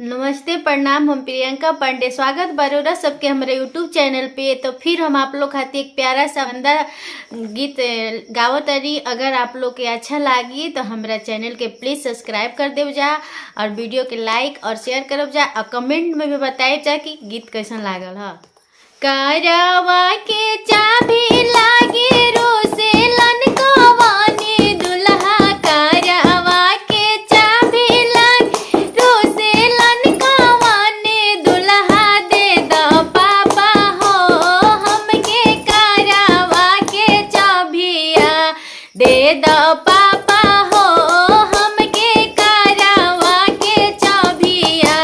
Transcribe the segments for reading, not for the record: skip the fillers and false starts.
नमस्ते, प्रणाम। हम प्रियंका पांडे, स्वागत बरोरा सबके हमारे यूट्यूब चैनल पे। तो फिर हम आप लोग खातिर एक प्यारा सा अंदर गीत गावत रही। अगर आप लोग के अच्छा लगी तो हमारा चैनल के प्लीज़ सब्सक्राइब कर देव जा और वीडियो के लाइक और शेयर करब जा और कमेंट में भी बताए जा कि गीत कैसन लागल है। करवा के चाबी लागी रोसे लनकवानी दुल्हा, करवा के चाबी लागी रोसे लनकवानी दुल्हा, दे दो पापा हो हमके करवा के चाबिया, दे दो पापा हो हमके करवा के चाबिया।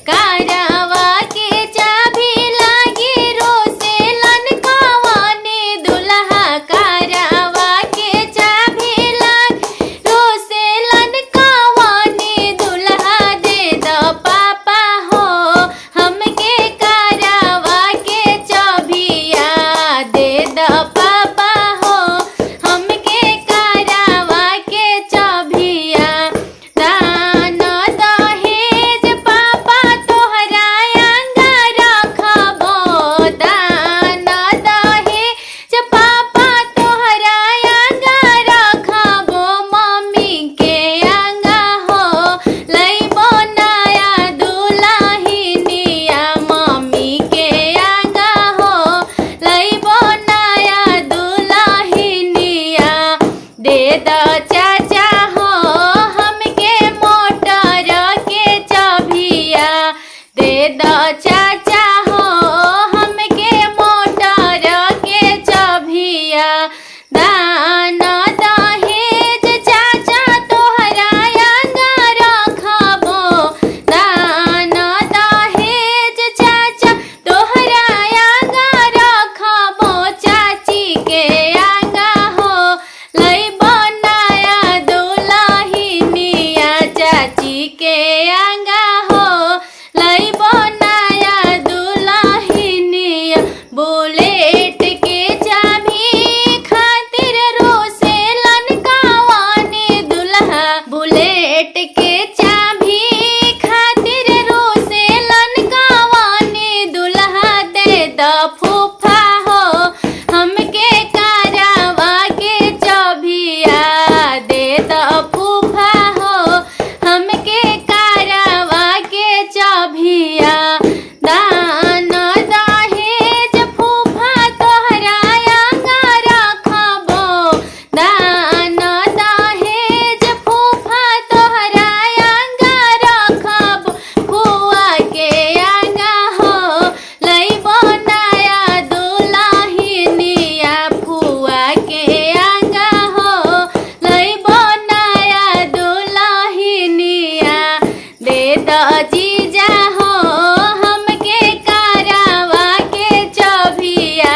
करवा के चाबी लागी रोसे लनकवानी दुल्हा, करवा के चाबी लागी रोसे लनकवानी दुल्हा, दे दो पापा हो हमके करवा के चाबिया, दे दो पापा हो हमके करवा के चाबिया। दान दहेज पापा तोहरा अंगा रखबो, दान दहेज पापा तोहरा अंगा रखबो, मम्मी के अंगा हो लइबो नया दुल्हनिया, मम्मी के अंगा हो लइबो नया दुल्हनिया। दे दो चाचा हो हमके मोटर के चाबिया, दे दो चाचा हो हमके मोटर के चाबिया। दान दहेज चाचा तोहरा अंगा रखबो, दान दहेज चाचा तोहरा अंगा रखबो, चाची के अंगा हो लइबो नया दुल्हनिया, चाची के अंगा हो लइबो नया दुल्हनिया। बुलेट के चाबी खातिर रोसे लनकवानी दुल्हा, बुलेट के चाबी खातिर रोसे लनकवानी दुल्हा, दे दो फूफा हो हमके करवा के चाबिया, दे दो फूफा हो हमके करवा के चाबिया। दान दहेज फूफा तोहरा अंगा रखबो, दान दहेज फूफा तोहरा अंगा रखबो, फुआ के अंगा हो लइबो नया दुल्हनिया, फुआ के अंगा हो लइबो नया दुल्हनिया। दे दो जीजा हो हमके करवा के चाबिया,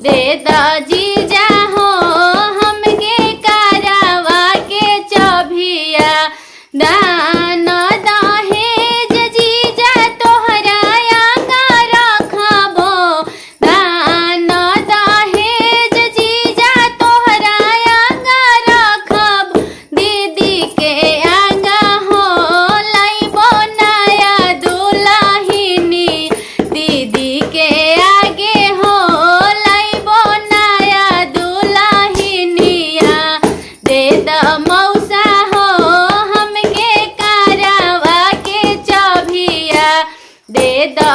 दे दो जीजा हो हमके करवा के चाबिया। दान दहेज जीजा तोहरा अंगा रखबो, दान दहेज जीजा तोहरा अंगा रखबो, दीदी के अंगा हो लइबो नया दुल्हनी, दीदी के आगे हो लइबो नया दुल्हनिया। दे दो मौसा हो हमके करवा के चाबिया, दे दो